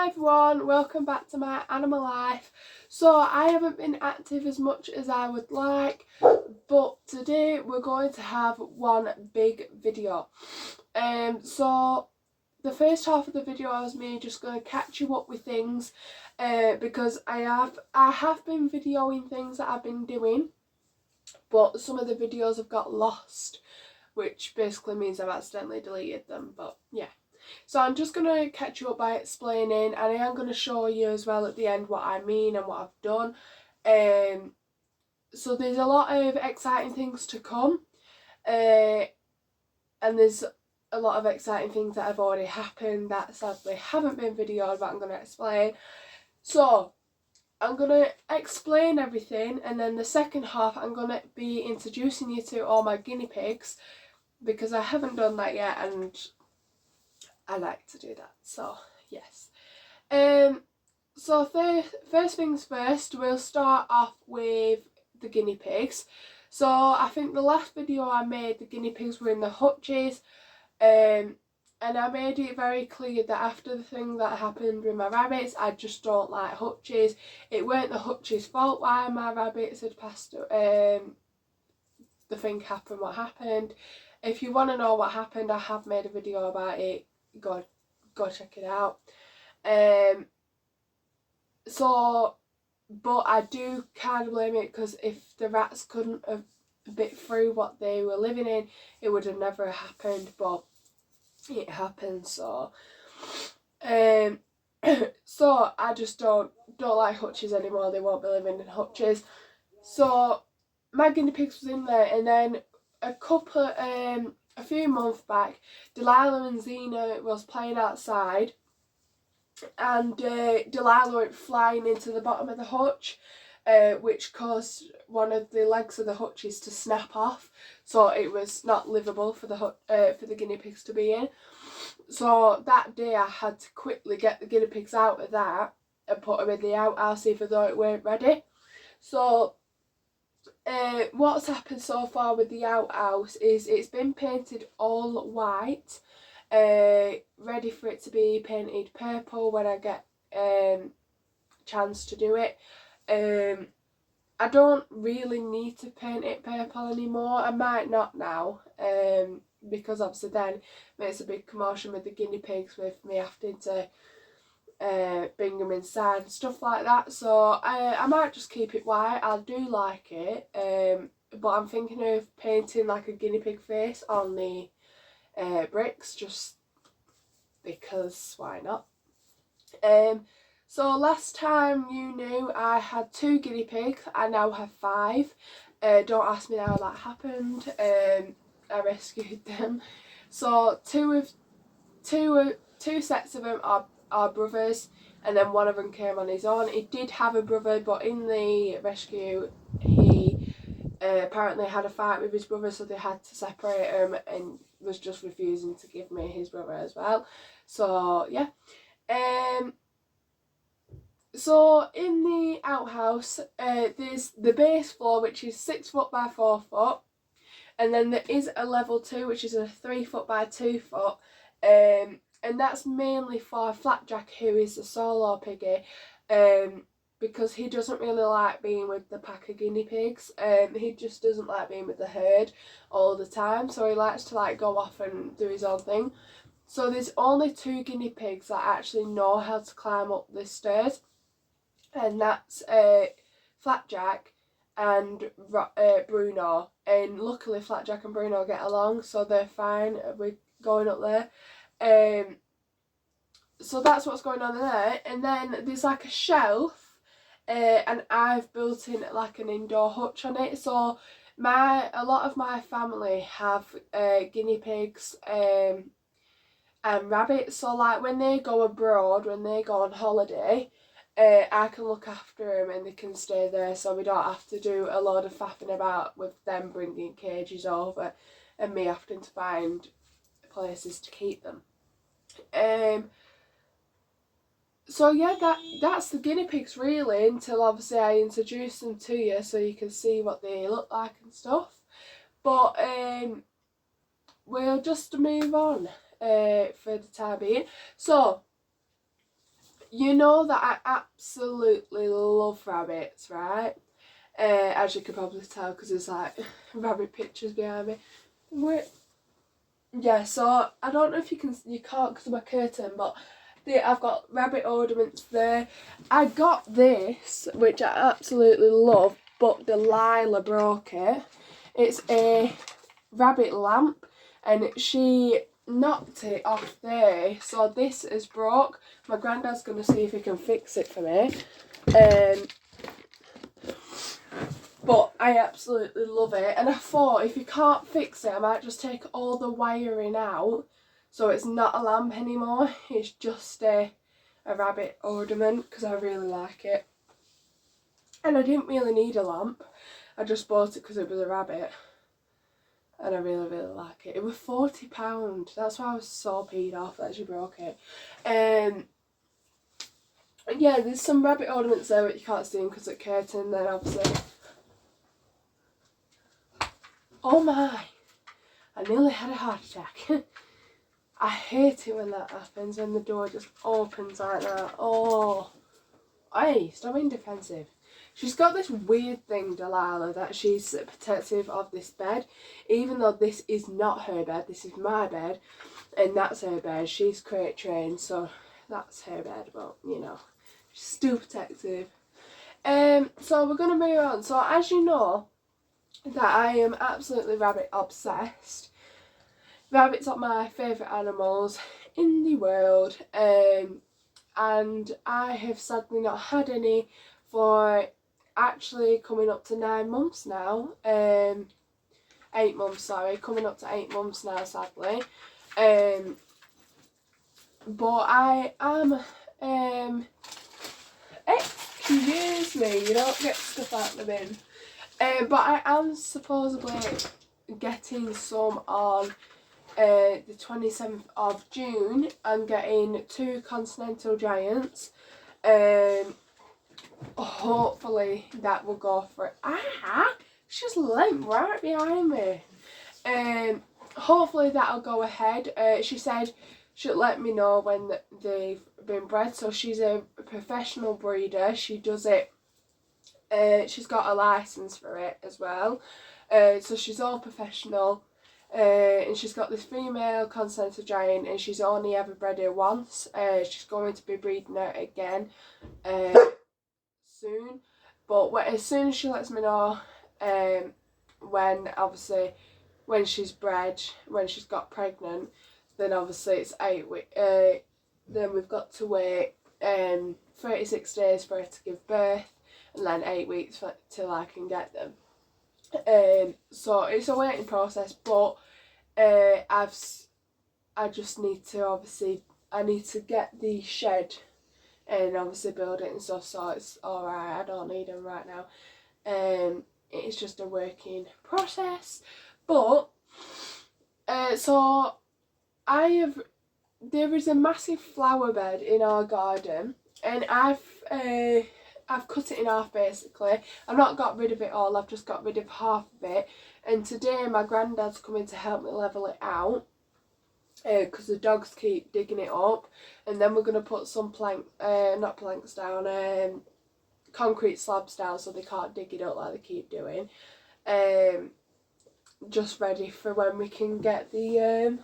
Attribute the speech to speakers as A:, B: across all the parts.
A: Hi everyone, welcome back to my animal life. So I haven't been active as much as I would like, but today we're going to have one big video. So the first half of the video is me just going to catch you up with things, because I have been videoing things that I've been doing, but some of the videos have got lost, which basically means I've accidentally deleted them. But yeah. So I'm just going to catch you up by explaining, and I am going to show you as well at the end what I mean and what I've done. So there's a lot of exciting things to come, and there's a lot of exciting things that have already happened that sadly haven't been videoed, but I'm going to explain. So I'm going to explain everything, and then the second half I'm going to be introducing you to all my guinea pigs, because I haven't done that yet and I like to do that, so yes. So first things first, we'll start off with the guinea pigs. So I think the last video I made, the guinea pigs were in the hutches, and I made it very clear that after the thing that happened with my rabbits, I just don't like hutches. It weren't the hutches' fault why my rabbits had passed. The thing happened, what happened. If you want to know what happened, I have made a video about it. Go check it out. But I do kind of blame it, because if the rats couldn't have bit through what they were living in, it would have never happened, but it happened. So so I just don't like hutches anymore. They won't be living in hutches. So my guinea pigs was in there, and then a few months back, Delilah and Xena was playing outside, and Delilah went flying into the bottom of the hutch, which caused one of the legs of the hutches to snap off, so it was not livable for the guinea pigs to be in. So that day I had to quickly get the guinea pigs out of that and put them in the outhouse, even though it weren't ready. So what's happened so far with the outhouse is it's been painted all white, ready for it to be painted purple when I get chance to do it. I don't really need to paint it purple anymore. I might not now, because obviously then makes a big commotion with the guinea pigs, with me having to bring them inside and stuff like that. So I might just keep it white. I do like it, but I'm thinking of painting like a guinea pig face on the bricks, just because why not. So last time you knew I had 2 guinea pigs. I now have 5. Don't ask me how that happened. I rescued them. So two sets of them are brothers, and then one of them came on his own. He did have a brother, but in the rescue he apparently had a fight with his brother, so they had to separate him, and was just refusing to give me his brother as well. So yeah. So in the outhouse, there's the base floor, which is 6 foot by 4 foot, and then there is a level 2, which is a 3 foot by 2 foot, and that's mainly for Flapjack, who is a solo piggy, because he doesn't really like being with the pack of guinea pigs. He just doesn't like being with the herd all the time, so he likes to like go off and do his own thing. So there's only 2 guinea pigs that actually know how to climb up the stairs, and that's Flapjack and Bruno. And luckily Flapjack and Bruno get along, so they're fine with going up there. So that's what's going on there. And then there's like a shelf, and I've built in like an indoor hutch on it. So a lot of my family have guinea pigs and rabbits. So like when they go abroad, when they go on holiday, I can look after them and they can stay there, so we don't have to do a lot of faffing about with them bringing cages over and me having to find places to keep them. So yeah, that's the guinea pigs really, until obviously I introduce them to you so you can see what they look like and stuff. But we'll just move on for the time being. So you know that I absolutely love rabbits, right? As you could probably tell because there's like rabbit pictures behind me. Wait. Yeah, so I don't know if you can't because of my curtain, but I've got rabbit ornaments there. I got this, which I absolutely love, but Delilah broke it. It's a rabbit lamp, and she knocked it off there, so this is broke. My granddad's going to see if he can fix it for me. But I absolutely love it, and I thought if you can't fix it I might just take all the wiring out so it's not a lamp anymore, it's just a rabbit ornament because I really like it. And I didn't really need a lamp, I just bought it because it was a rabbit and I really like it. It was £40, that's why I was so peed off that she broke it. Yeah, there's some rabbit ornaments there but you can't see them because of the curtain. Then obviously, oh my, I nearly had a heart attack. I hate it when that happens, when the door just opens like that. Oh, hey, stop being defensive. She's got this weird thing, Delilah, that she's protective of this bed, even though this is not her bed, this is my bed, and that's her bed. She's crate trained, so that's her bed, but you know, she's still protective. So we're gonna move on. So as you know, that I am absolutely rabbit obsessed. Rabbits are my favourite animals in the world, and I have sadly not had any for actually coming up to 9 months now. 8 months, sorry, coming up to 8 months now, sadly. But I am, excuse me, you don't get stuff out of the bin. But I am supposedly getting some on the 27th of June. I'm getting 2 Continental Giants. Hopefully that will go for it. She's laying right behind me. Hopefully that'll go ahead. She said she'll let me know when they've been bred. So she's a professional breeder. She does it. She's got a license for it as well. So she's all professional. And she's got this female Continental Giant, and she's only ever bred her once. She's going to be breeding her again soon. But as soon as she lets me know when she's bred, when she's got pregnant, then obviously it's 8 weeks. Then we've got to wait 36 days for her to give birth, and then 8 weeks till I can get them. So it's a waiting process, but I just need to I need to get the shed and obviously build it and stuff, so it's alright, I don't need them right now. It's just a working process. But so there is a massive flower bed in our garden, and I've cut it in half basically. I've not got rid of it all, I've just got rid of half of it. And today my granddad's coming to help me level it out because the dogs keep digging it up. And then we're going to put some not planks down, concrete slabs down so they can't dig it up like they keep doing. Just ready for when we can get the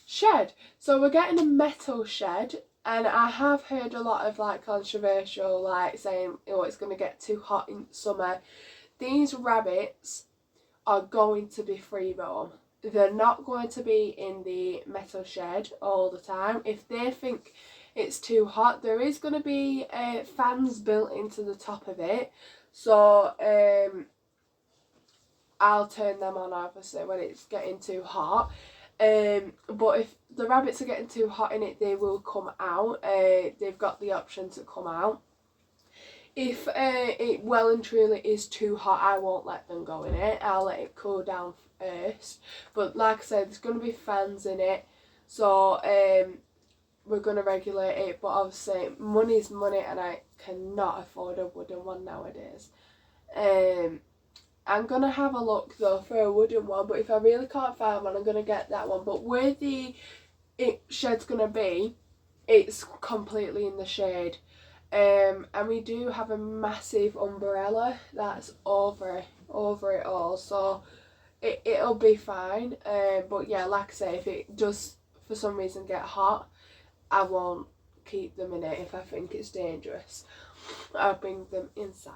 A: shed. So we're getting a metal shed. And I have heard a lot of like controversial, like saying, oh, it's going to get too hot in summer. These rabbits are going to be free roam. They're not going to be in the metal shed all the time. If they think it's too hot, there is going to be fans built into the top of it. So I'll turn them on obviously when it's getting too hot. But if the rabbits are getting too hot in it, they will come out. They've got the option to come out. If it well and truly is too hot, I won't let them go in it. I'll let it cool down first. But like I said, there's going to be fans in it, so we're going to regulate it. But obviously, money's money, and I cannot afford a wooden one nowadays. I'm going to have a look though for a wooden one, but if I really can't find one, I'm going to get that one. But where the shed's going to be, it's completely in the shade. And we do have a massive umbrella that's over it all, so it'll be fine. But yeah, like I say, if it does for some reason get hot, I won't keep them in it if I think it's dangerous. I'll bring them inside.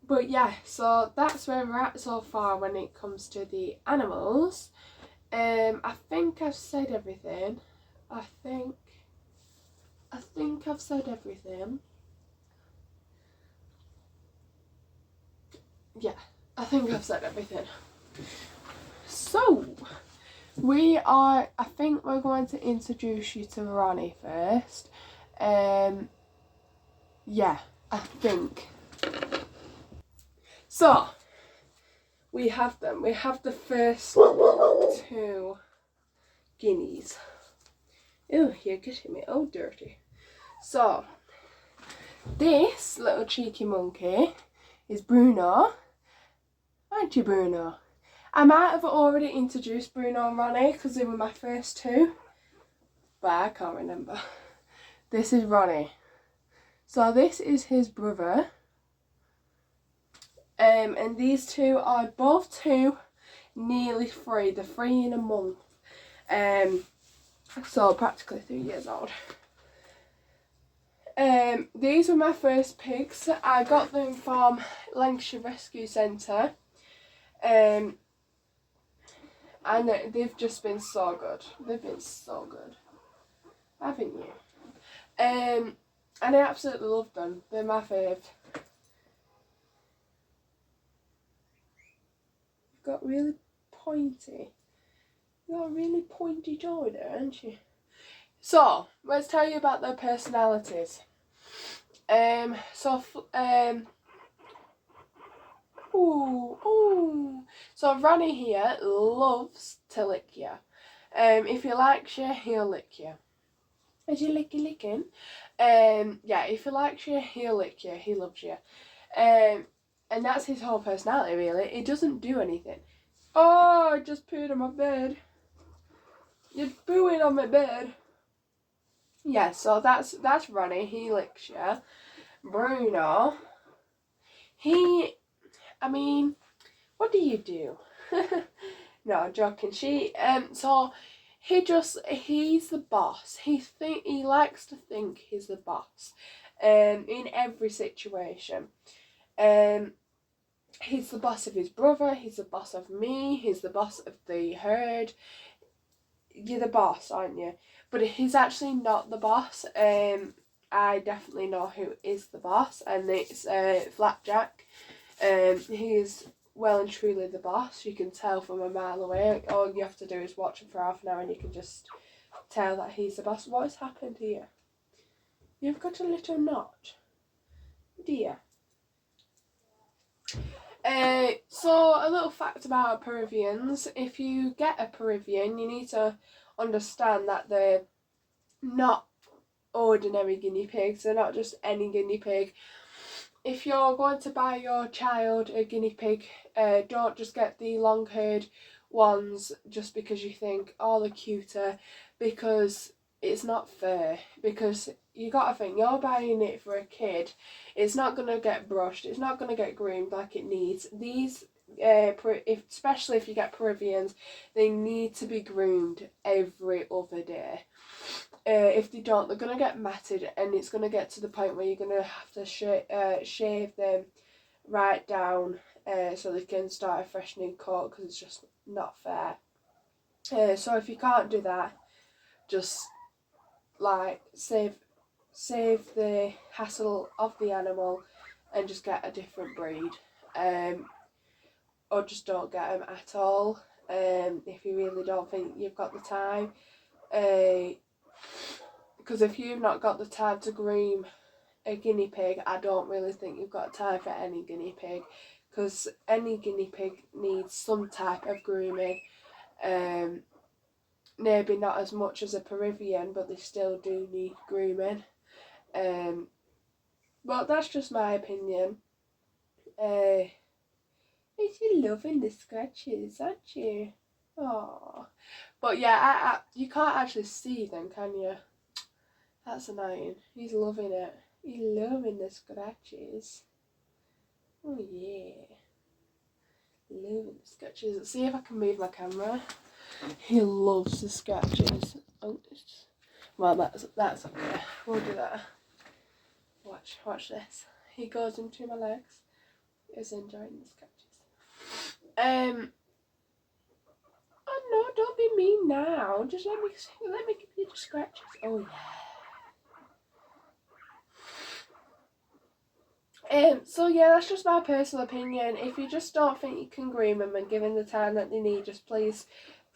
A: But yeah, so that's where we're at so far when it comes to the animals. I think I've said everything. I think I've said everything. Yeah, I think I've said everything. So, I think we're going to introduce you to Ronnie first. Yeah, I think. So, we have them. We have the first two guineas. Ew, you're getting me all dirty. So, this little cheeky monkey is Bruno. Aren't you, Bruno? I might have already introduced Bruno and Ronnie because they were my first two, but I can't remember. This is Ronnie. So this is his brother. And these two are both two, nearly 3. They're 3 in a month. So practically 3 years old. These were my first pigs. I got them from Lancashire Rescue Centre. And they've just been so good. They've been so good. Haven't you? And I absolutely love them. They're my fave. You've got really pointy. You've got a really pointy jaw there, haven't you? So, let's tell you about their personalities. So Ronnie here loves to lick you. If he likes you, he'll lick you. Is you licking? Yeah, if he likes you, he'll lick you. He loves you. And that's his whole personality, really. He doesn't do anything. Oh, I just pooed on my bed. You're pooing on my bed. Yeah, so that's Ronnie. He licks you. Bruno. I mean, what do you do? No, I'm joking. So he's the boss. He likes to think he's the boss. In every situation. He's the boss of his brother. He's the boss of me. He's the boss of the herd. You're the boss, aren't you? But he's actually not the boss. I definitely know who is the boss, and it's Flapjack. He's well and truly the boss. You can tell from a mile away. All you have to do is watch him for half an hour and you can just tell that he's the boss. What has happened here? You've got a little knot. Dear. So a little fact about Peruvians. If you get a Peruvian, you need to understand that they're not ordinary guinea pigs. They're not just any guinea pig. If you're going to buy your child a guinea pig, don't just get the long-haired ones just because you think, oh, they're cuter, because it's not fair. Because you got to think, you're buying it for a kid, it's not going to get brushed, it's not going to get groomed like it needs. These, especially if you get Peruvians, they need to be groomed every other day. If they don't, they're going to get matted, and it's going to get to the point where you're going to have to shave them right down so they can start a fresh new coat, because it's just not fair. So if you can't do that, just like save the hassle of the animal and just get a different breed, or just don't get them at all if you really don't think you've got the time. Because if you've not got the time to groom a guinea pig, I don't really think you've got time for any guinea pig, because any guinea pig needs some type of grooming. Maybe not as much as a Peruvian, but they still do need grooming. But that's just my opinion. You're loving the scratches, aren't you? Oh, but yeah, you can't actually see them, can you? That's annoying. He's loving it. He's loving the scratches. Oh yeah, loving the scratches. Let's see if I can move my camera. He loves the scratches. Oh, well, that's okay. We'll do that. Watch this. He goes into my legs. He's enjoying the scratches. Oh no! Don't be mean now. Just let me give you the scratches. Oh yeah. So yeah, that's just my personal opinion. If you just don't think you can groom them and give them the time that they need, just please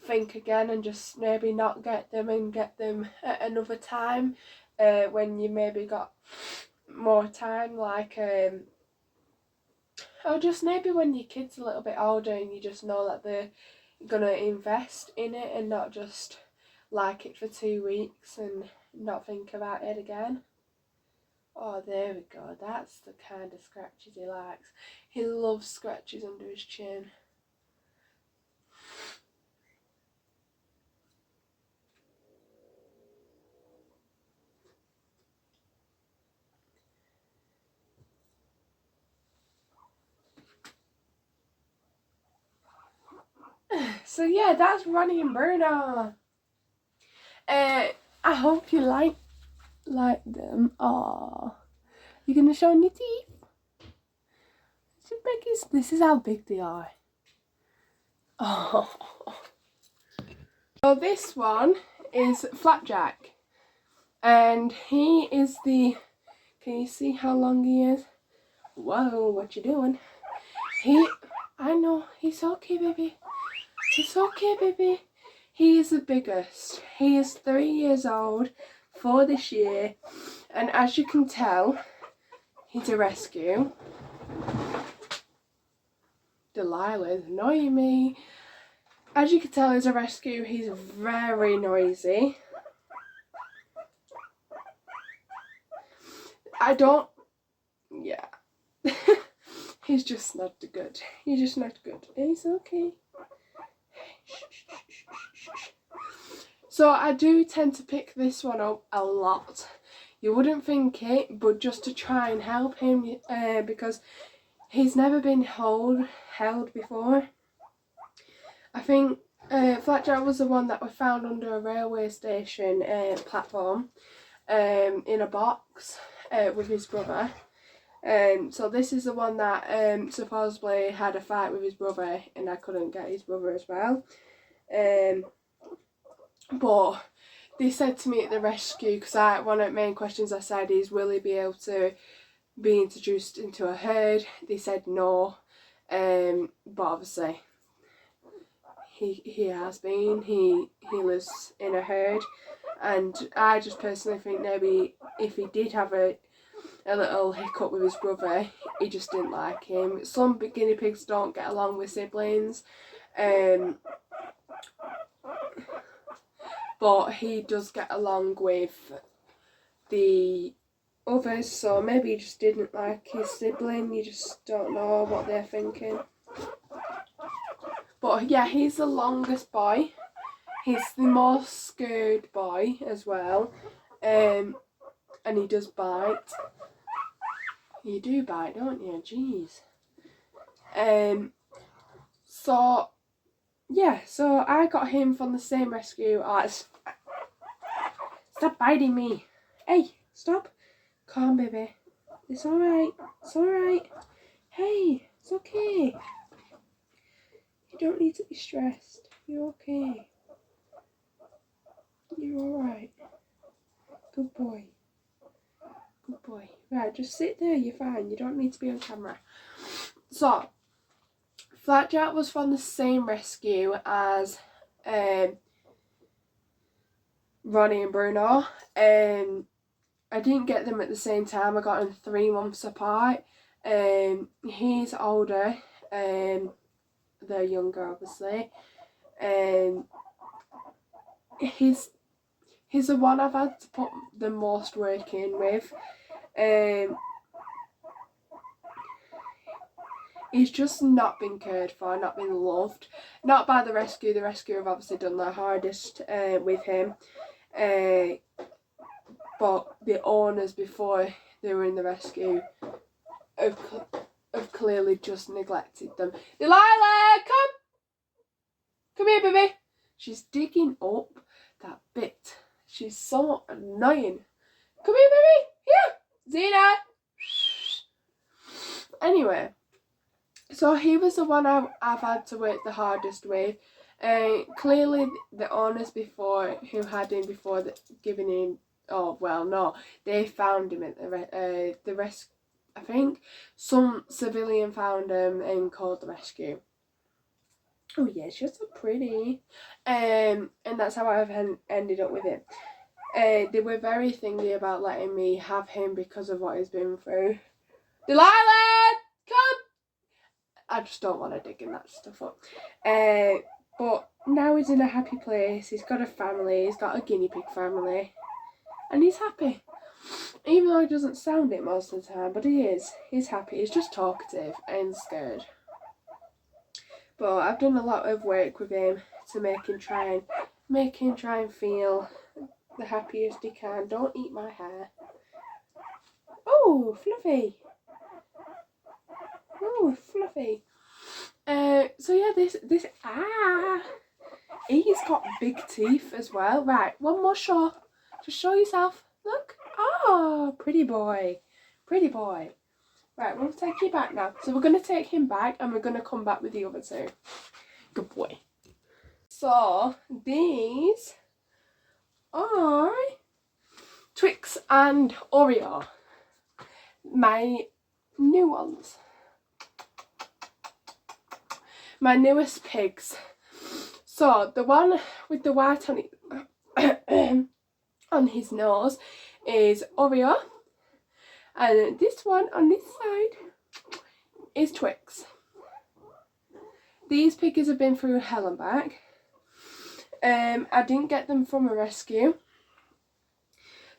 A: think again and just maybe not get them and get them at another time, when you maybe got more time, like or just maybe when your kid's a little bit older and you just know that they're gonna invest in it and not just like it for 2 weeks and not think about it again. Oh, there we go. That's the kind of scratches he likes. He loves scratches under his chin. So yeah, that's Ronnie and Bruno. I hope you like them. Oh, you gonna show me teeth? This is how big they are. Oh. So this one is Flapjack, and he is the. Can you see how long he is? Whoa, what you doing? I know, he's okay, baby. It's okay, baby. He is the biggest. He is 3 years old for this year, and as you can tell, he's a rescue. Delilah is annoying me. As you can tell, he's a rescue. He's very noisy. Yeah. He's just not good. He's just not good. It's okay. So I do tend to pick this one up a lot. You wouldn't think it, but just to try and help him, because he's never been held before. I think Flapjack was the one that we found under a railway station platform, in a box with his brother. So this is the one that supposedly had a fight with his brother, and I couldn't get his brother as well. But they said to me at the rescue, because one of the main questions I said is, will he be able to be introduced into a herd? They said no, but obviously he has been. He lives in a herd, and I just personally think maybe if he did have a little hiccup with his brother, he just didn't like him. Some guinea pigs don't get along with siblings, but he does get along with the others, so maybe he just didn't like his sibling. You just don't know what they're thinking. But yeah, he's the longest boy. He's the most scared boy as well, and he does bite. You do bite, don't you? Jeez. So yeah, so I got him from the same rescue as. Stop biting me! Hey, stop! Calm, baby. It's alright. It's alright. Hey, it's okay. You don't need to be stressed. You're okay. You're alright. Good boy. Good boy. Right, just sit there. You're fine. You don't need to be on camera. So, Flapjack was from the same rescue as Ronnie and Bruno. I didn't get them at the same time. I got them 3 months apart. He's older. They're younger, obviously. He's the one I've had to put the most work in with. He's just not been cared for, not been loved. Not by the rescue. The rescue have obviously done their hardest with him. But the owners, before they were in the rescue, have clearly just neglected them. Delilah, come! Come here, baby. She's digging up that bit. She's so annoying. Come here, baby. Here. Zena. Anyway, so he was the one I've had to work the hardest with. Clearly, the owners before, who had him before giving him, oh, well, no, they found him at the rescue. I think some civilian found him and called the rescue. Oh yeah, she's so pretty. And that's how I've ended up with him. They were very thingy about letting me have him because of what he's been through. Delilah, come! I just don't want to dig in that stuff up. But now he's in a happy place. He's got a family. He's got a guinea pig family. And he's happy. Even though he doesn't sound it most of the time, but he is. He's happy. He's just talkative and scared. But I've done a lot of work with him to make him try and feel the happiest he can. Don't eat my hair. Oh, Fluffy. Oh, Fluffy. So yeah, this he's got big teeth as well. Right, one more show. Just show yourself. Look. Oh, pretty boy. Pretty boy. Right, we'll take you back now. So we're going to take him back and we're going to come back with the other two. Good boy. So, these are Twix and Oreo. My new ones. My newest pigs. So, the one with the white on it, on his nose is Oreo. And this one on this side is Twix. These piggies have been through hell and back. I didn't get them from a rescue.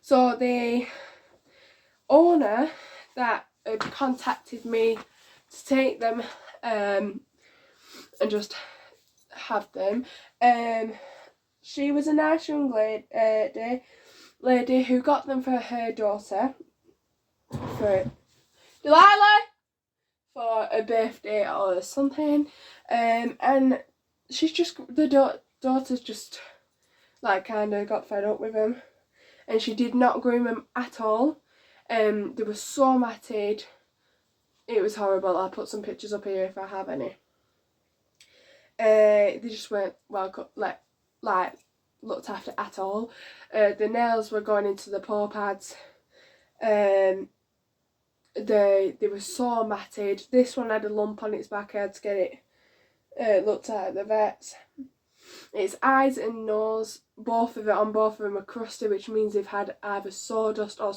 A: So the owner that had contacted me to take them and just have them, she was a nice young lady who got them for her daughter for Delilah for a birthday or something, and she's just the daughter's just like kind of got fed up with him, and she did not groom him at all. They were so matted, it was horrible. I'll put some pictures up here if I have any. They just weren't well cut, like looked after at all. The nails were going into the paw pads. They were so matted. This one had a lump on its back. I had to get it looked at the vets. Its eyes and nose, both of them are crusty, which means they've had either sawdust or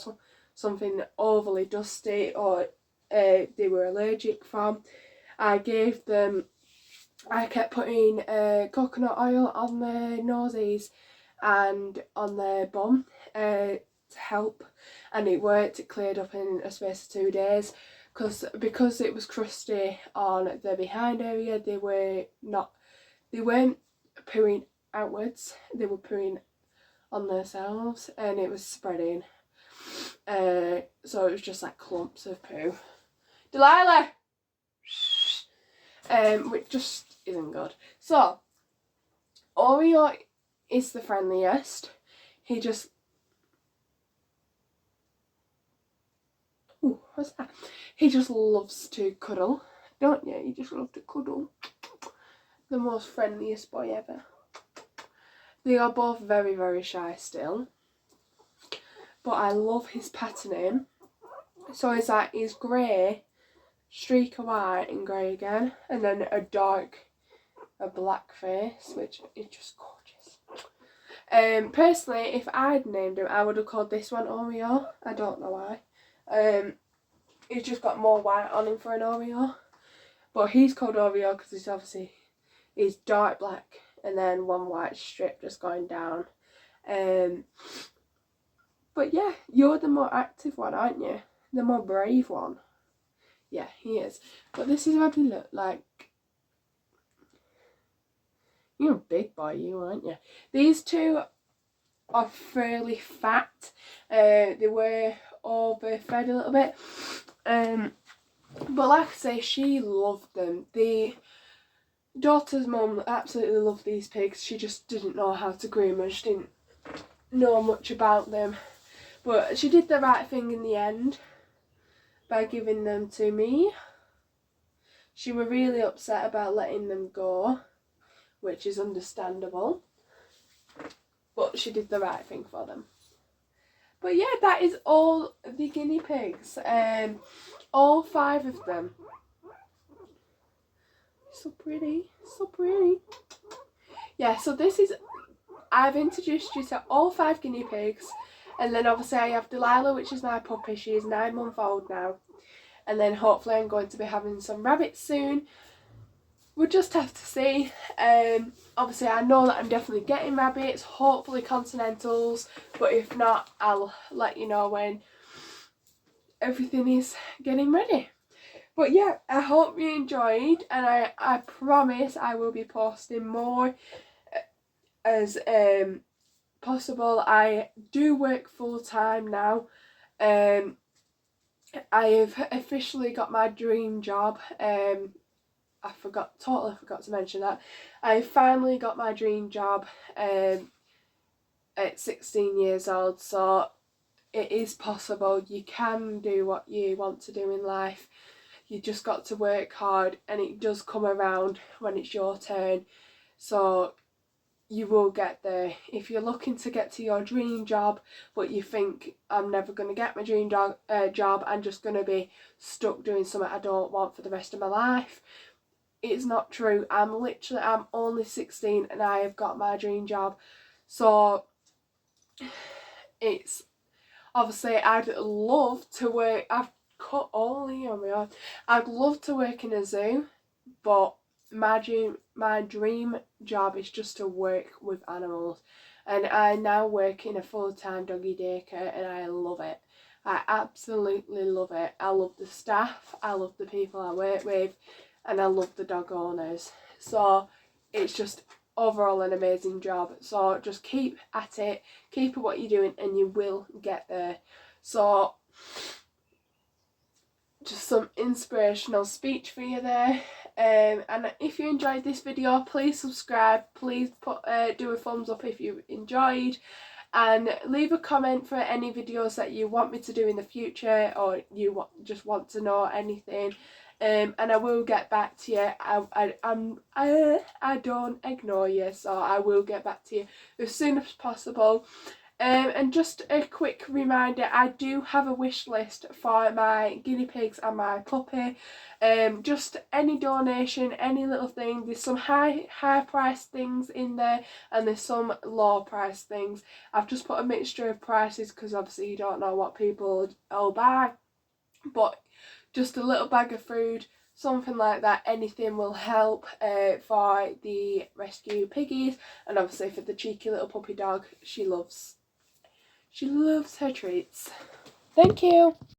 A: something overly dusty, or they were allergic from. I kept putting coconut oil on their noses and on their bum to help, and it worked. It cleared up in a space of 2 days, because it was crusty on the behind area. They weren't pooing outwards, they were pooing on themselves, and it was spreading, so it was just like clumps of poo. Delilah! Which just isn't good. So Oreo is the friendliest. He just what's that? He just loves to cuddle, don't you? You just love to cuddle. The most friendliest boy ever. They are both very, very shy still, but I love his patterning. So it's like he's grey, streak of white and grey again, and then a black face, which is just gorgeous. Personally, if I'd named him, I would have called this one Oreo. I don't know why. He's just got more white on him for an Oreo, but he's called Oreo because he's dark black and then one white strip just going down. But yeah, you're the more active one, aren't you? The more brave one. Yeah, he is. But this is what they look like. You're a big boy, you, aren't you? These two are fairly fat. They were overfed a little bit. But like I say, she loved them. The daughter's mum absolutely loved these pigs. She just didn't know how to groom them. She didn't know much about them. But she did the right thing in the end by giving them to me. She was really upset about letting them go, which is understandable. But she did the right thing for them. But yeah, that is all the guinea pigs. All 5 of them. So pretty, so pretty. Yeah, so this is, I've introduced you to all 5 guinea pigs. And then obviously I have Delilah, which is my puppy. She is 9 months old now. And then hopefully I'm going to be having some rabbits soon. We'll just have to see. Obviously I know that I'm definitely getting rabbits, hopefully continentals, but if not, I'll let you know when everything is getting ready. But yeah, I hope you enjoyed, and I promise I will be posting more as possible. I do work full time now. I have officially got my dream job. I totally forgot to mention that. I finally got my dream job at 16 years old, so it is possible. You can do what you want to do in life. You just got to work hard, and it does come around when it's your turn. So you will get there. If you're looking to get to your dream job, but you think, I'm never going to get my dream job, I'm just going to be stuck doing something I don't want for the rest of my life, it's not true. I'm only 16 and I have got my dream job. So it's, obviously I'd love to work, I'd love to work in a zoo, but my dream job is just to work with animals. And I now work in a full-time doggy daycare and I love it. I absolutely love it. I love the staff, I love the people I work with, and I love the dog owners. So it's just overall an amazing job. So just keep at it, keep at what you're doing, and you will get there. So just some inspirational speech for you there. And if you enjoyed this video, please subscribe, please do a thumbs up if you enjoyed, and leave a comment for any videos that you want me to do in the future, or you just want to know anything. And I will get back to you. I don't ignore you, so I will get back to you as soon as possible. And just a quick reminder, I do have a wish list for my guinea pigs and my puppy. Just any donation, any little thing. There's some high priced things in there, and there's some low priced things. I've just put a mixture of prices because obviously you don't know what people will buy. But just a little bag of food, something like that, anything will help for the rescue piggies, and obviously for the cheeky little puppy dog. She loves her treats. Thank you.